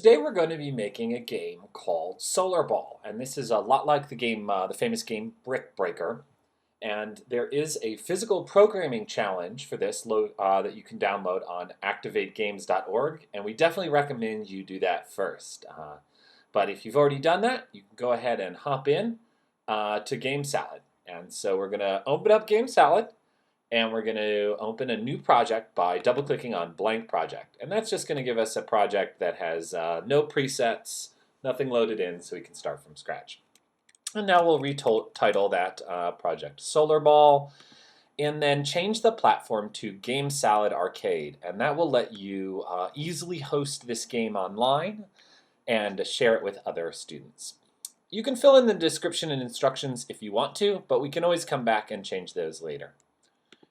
Today we're going to be making a game called Solarball, and this is a lot like the game, the famous game Brick Breaker. And there is a physical programming challenge for this that you can download on activategames.org, and we definitely recommend you do that first. But if you've already done that, you can go ahead and hop in to Game Salad. And so we're going to open up Game Salad, and we're going to open a new project by double-clicking on Blank Project. And that's just going to give us a project that has no presets, nothing loaded in, so we can start from scratch. And now we'll retitle that project Solarball, and then change the platform to Game Salad Arcade. And that will let you easily host this game online and share it with other students. You can fill in the description and instructions if you want to, but we can always come back and change those later.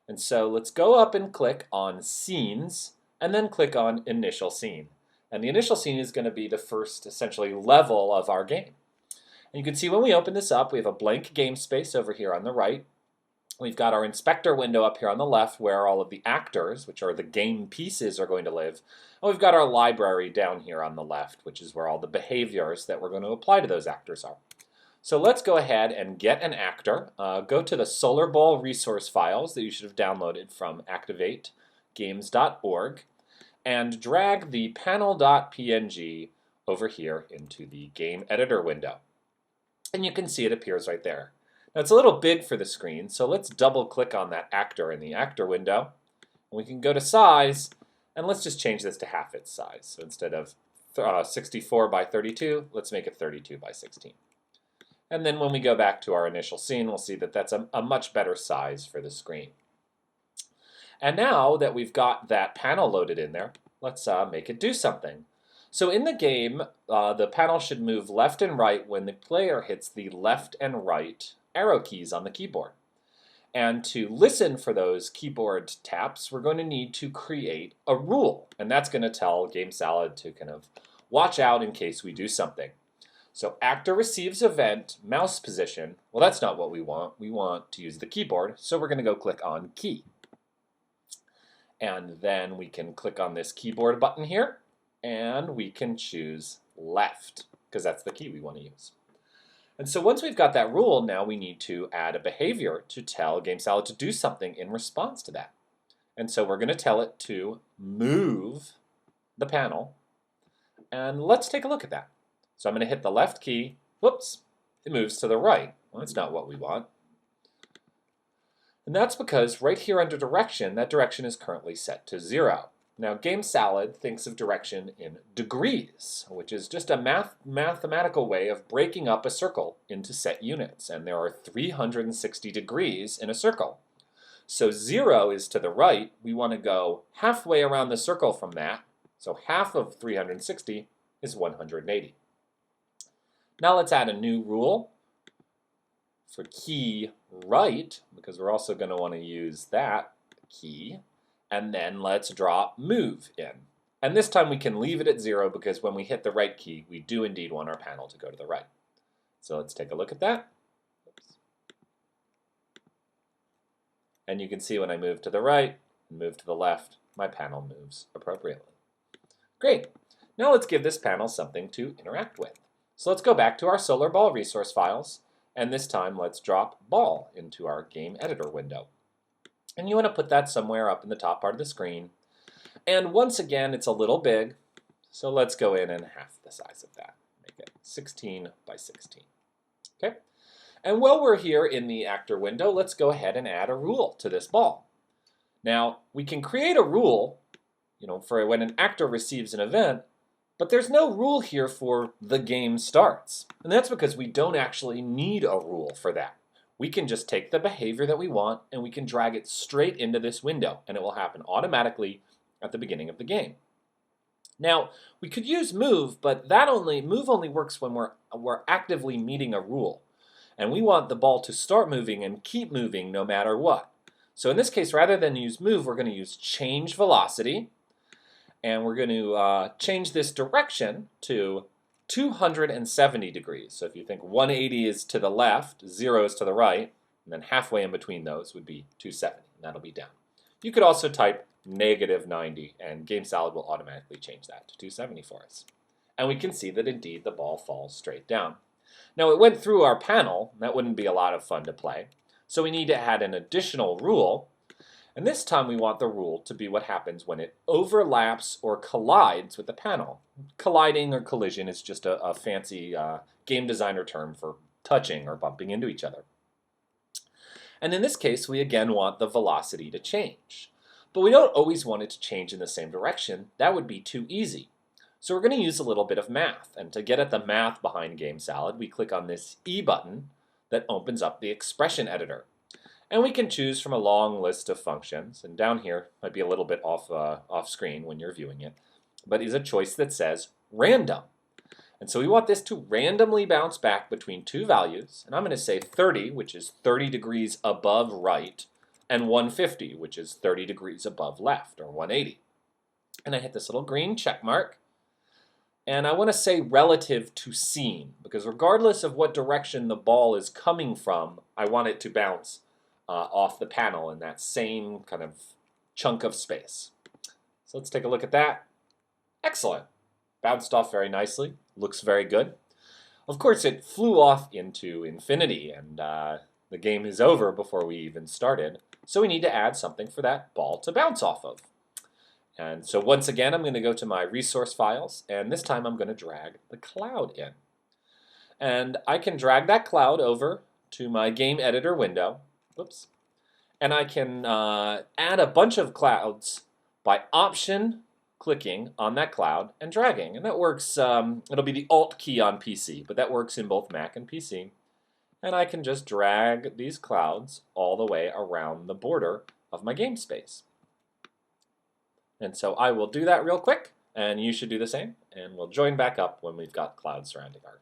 And so let's go up and click on Scenes, and then click on Initial Scene. And the initial scene is going to be the first, essentially, level of our game. And you can see when we open this up, we have a blank game space over here on the right. We've got our inspector window up here on the left where all of the actors, which are the game pieces, are going to live. And we've got our library down here on the left, which is where all the behaviors that we're going to apply to those actors are. So let's go ahead and get an actor. Go to the Solarball resource files that you should have downloaded from activategames.org and drag the panel.png over here into the game editor window. And you can see it appears right there. Now it's a little big for the screen, so let's double click on that actor in the actor window. And we can go to size, and let's just change this to half its size. So instead of 64 by 32, let's make it 32 by 16. And then when we go back to our initial scene, we'll see that that's a much better size for the screen. And now that we've got that panel loaded in there, let's make it do something. So in the game, the panel should move left and right when the player hits the left and right arrow keys on the keyboard. And to listen for those keyboard taps, we're going to need to create a rule. And that's going to tell Game Salad to kind of watch out in case we do something. So actor receives event, mouse position. Well, that's not what we want. We want to use the keyboard, so we're going to go click on key. And then we can click on this keyboard button here, and we can choose left, because that's the key we want to use. And so once we've got that rule, now we need to add a behavior to tell Game Salad to do something in response to that. And so we're going to tell it to move the panel, and let's take a look at that. So I'm going to hit the left key. Whoops, it moves to the right. Well, that's not what we want. And that's because right here under direction, that direction is currently set to 0. Now, Game Salad thinks of direction in degrees, which is just a mathematical way of breaking up a circle into set units. And there are 360 degrees in a circle. So 0 is to the right. We want to go halfway around the circle from that. So half of 360 is 180. Now let's add a new rule for key right, because we're also going to want to use that key. And then let's drop move in. And this time we can leave it at 0 because when we hit the right key, we do indeed want our panel to go to the right. So let's take a look at that. Oops. And you can see when I move to the right and move to the left, my panel moves appropriately. Great. Now let's give this panel something to interact with. So let's go back to our Solarball resource files, and this time let's drop ball into our game editor window. And you want to put that somewhere up in the top part of the screen. And once again, it's a little big, so let's go in and half the size of that. Make it 16 by 16. Okay? And while we're here in the actor window, let's go ahead and add a rule to this ball. Now, we can create a rule, for when an actor receives an event, but there's no rule here for the game starts. And that's because we don't actually need a rule for that. We can just take the behavior that we want and we can drag it straight into this window, and it will happen automatically at the beginning of the game. Now, we could use move, but move only works when we're actively meeting a rule. And we want the ball to start moving and keep moving no matter what. So in this case, rather than use move, we're going to use change velocity. And we're going to change this direction to 270 degrees. So if you think 180 is to the left, 0 is to the right, and then halfway in between those would be 270, and that'll be down. You could also type -90, and Game Salad will automatically change that to 270 for us. And we can see that indeed the ball falls straight down. Now it went through our panel. That wouldn't be a lot of fun to play. So we need to add an additional rule. And this time we want the rule to be what happens when it overlaps or collides with the panel. Colliding or collision is just a fancy game designer term for touching or bumping into each other. And in this case, we again want the velocity to change. But we don't always want it to change in the same direction. That would be too easy. So we're going to use a little bit of math. And to get at the math behind Game Salad, we click on this E button that opens up the expression editor. And we can choose from a long list of functions. And down here, might be a little bit off screen when you're viewing it, but is a choice that says random. And so we want this to randomly bounce back between two values. And I'm going to say 30, which is 30 degrees above right, and 150, which is 30 degrees above left, or 180. And I hit this little green check mark. And I want to say relative to scene, because regardless of what direction the ball is coming from, I want it to bounce off the panel in that same kind of chunk of space. So let's take a look at that. Excellent. Bounced off very nicely. Looks very good. Of course, it flew off into infinity, and the game is over before we even started. So we need to add something for that ball to bounce off of. And so once again, I'm going to go to my resource files, and this time I'm going to drag the cloud in. And I can drag that cloud over to my game editor window. Oops. And I can add a bunch of clouds by option clicking on that cloud and dragging. And that works, it'll be the Alt key on PC, but that works in both Mac and PC. And I can just drag these clouds all the way around the border of my game space. And so I will do that real quick, and you should do the same, and we'll join back up when we've got clouds surrounding our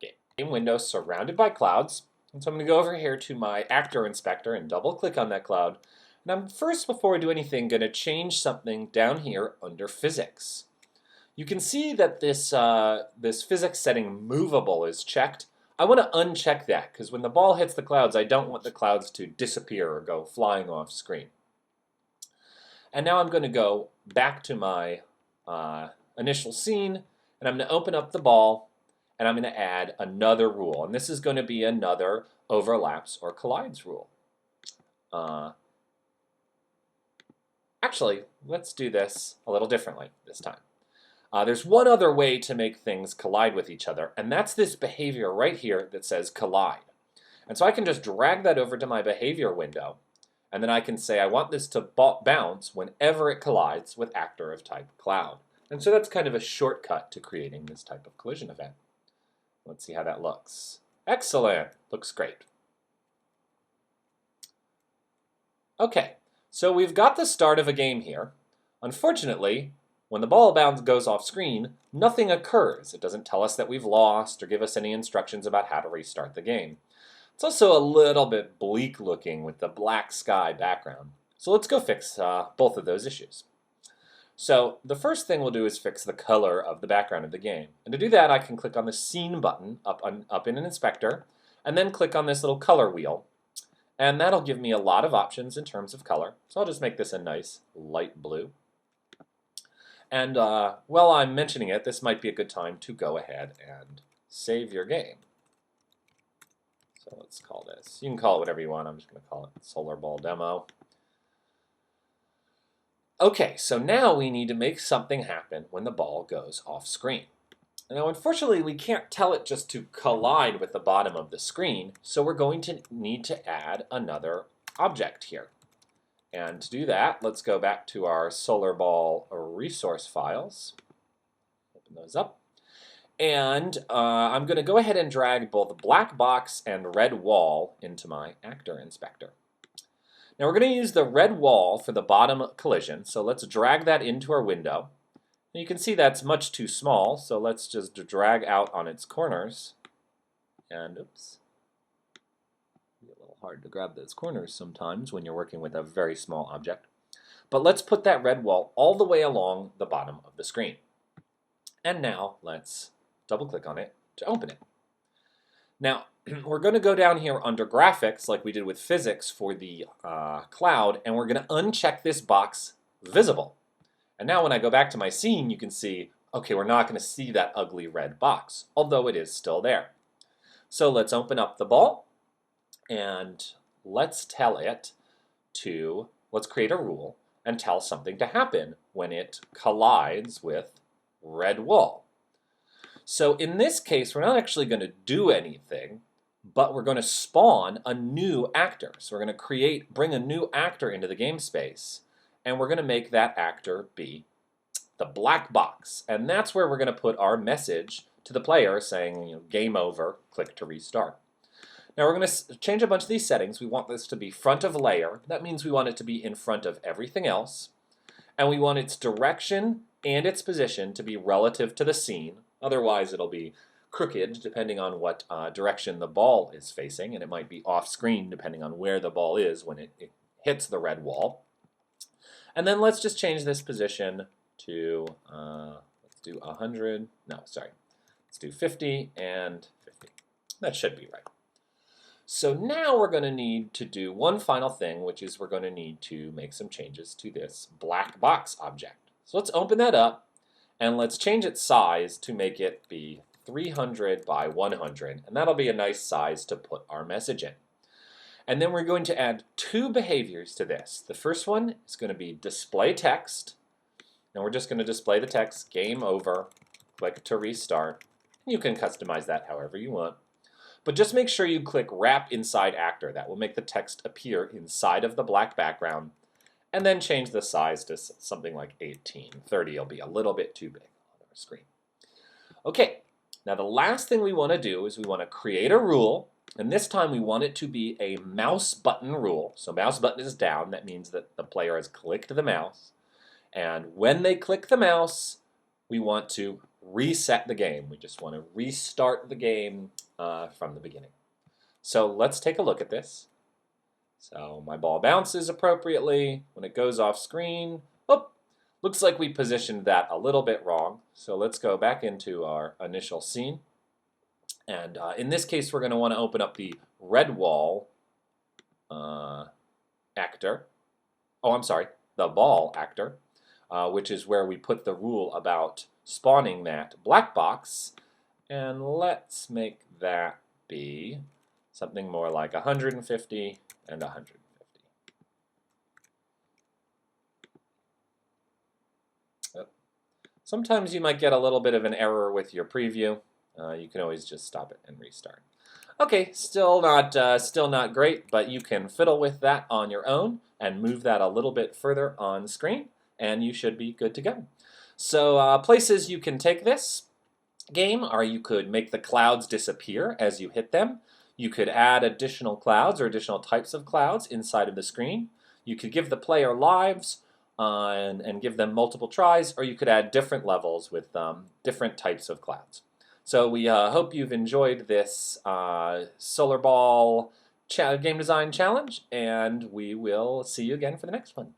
game. Game window surrounded by clouds, and so I'm going to go over here to my actor inspector and double click on that cloud. And I'm first, before I do anything, going to change something down here under physics. You can see that this physics setting movable is checked. I want to uncheck that, because when the ball hits the clouds, I don't want the clouds to disappear or go flying off screen. And now I'm going to go back to my initial scene, and I'm going to open up the ball, and I'm going to add another rule. And this is going to be another overlaps or collides rule. Actually, let's do this a little differently this time. There's one other way to make things collide with each other, and that's this behavior right here that says collide. And so I can just drag that over to my behavior window, and then I can say I want this to bounce whenever it collides with actor of type cloud. And so that's kind of a shortcut to creating this type of collision event. Let's see how that looks. Excellent. Looks great. Okay, so we've got the start of a game here. Unfortunately, when the ball goes off screen, nothing occurs. It doesn't tell us that we've lost or give us any instructions about how to restart the game. It's also a little bit bleak looking with the black sky background. So let's go fix both of those issues. So the first thing we'll do is fix the color of the background of the game. And to do that, I can click on the Scene button up in an inspector, and then click on this little color wheel. And that'll give me a lot of options in terms of color. So I'll just make this a nice light blue. And while I'm mentioning it, this might be a good time to go ahead and save your game. So let's call this, you can call it whatever you want, I'm just going to call it Solarball Demo. Okay, so now we need to make something happen when the ball goes off screen. Now unfortunately we can't tell it just to collide with the bottom of the screen, so we're going to need to add another object here. And to do that, let's go back to our Solarball resource files. Open those up. And I'm going to go ahead and drag both black box and red wall into my actor inspector. Now we're going to use the red wall for the bottom collision, so let's drag that into our window. And you can see that's much too small, so let's just drag out on its corners. And oops, be a little hard to grab those corners sometimes when you're working with a very small object. But let's put that red wall all the way along the bottom of the screen. And now let's double click on it to open it. Now, we're going to go down here under graphics like we did with physics for the cloud, and we're going to uncheck this box visible. And now when I go back to my scene, you can see, Okay, we're not going to see that ugly red box, although it is still there. So let's open up the ball, and let's tell it to, let's create a rule and tell something to happen when it collides with red wall. So in this case, we're not actually going to do anything, but we're going to spawn a new actor. So we're going to bring a new actor into the game space, and we're going to make that actor be the black box. And that's where we're going to put our message to the player saying, game over, click to restart. Now we're going to change a bunch of these settings. We want this to be front of layer. That means we want it to be in front of everything else. And we want its direction and its position to be relative to the scene. Otherwise, it'll be crooked depending on what direction the ball is facing, and it might be off screen depending on where the ball is when it hits the red wall. And then let's just change this position to, let's do 100, no, sorry. Let's do 50 and 50. That should be right. So now we're going to need to do one final thing, which is we're going to need to make some changes to this black box object. So let's open that up, and let's change its size to make it be 300 by 100, and that'll be a nice size to put our message in. And then we're going to add two behaviors to this. The first one is going to be display text, and we're just going to display the text, game over, click to restart. You can customize that however you want. But just make sure you click wrap inside actor. That will make the text appear inside of the black background. And then change the size to something like 18. 30 will be a little bit too big on our screen. Okay, now the last thing we want to do is we want to create a rule. And this time we want it to be a mouse button rule. So mouse button is down. That means that the player has clicked the mouse. And when they click the mouse, we want to reset the game. We just want to restart the game from the beginning. So let's take a look at this. So my ball bounces appropriately. When it goes off screen, oh, looks like we positioned that a little bit wrong. So let's go back into our initial scene. And in this case, we're going to want to open up the red wall actor. Oh, I'm sorry, the ball actor, which is where we put the rule about spawning that black box. And let's make that be something more like 150 and 150. Sometimes you might get a little bit of an error with your preview. You can always just stop it and restart. Okay, still not great, but you can fiddle with that on your own and move that a little bit further on screen, and you should be good to go. So places you can take this game are you could make the clouds disappear as you hit them. You could add additional clouds or additional types of clouds inside of the screen. You could give the player lives and give them multiple tries, or you could add different levels with different types of clouds. So we hope you've enjoyed this Solarball game design challenge, and we will see you again for the next one.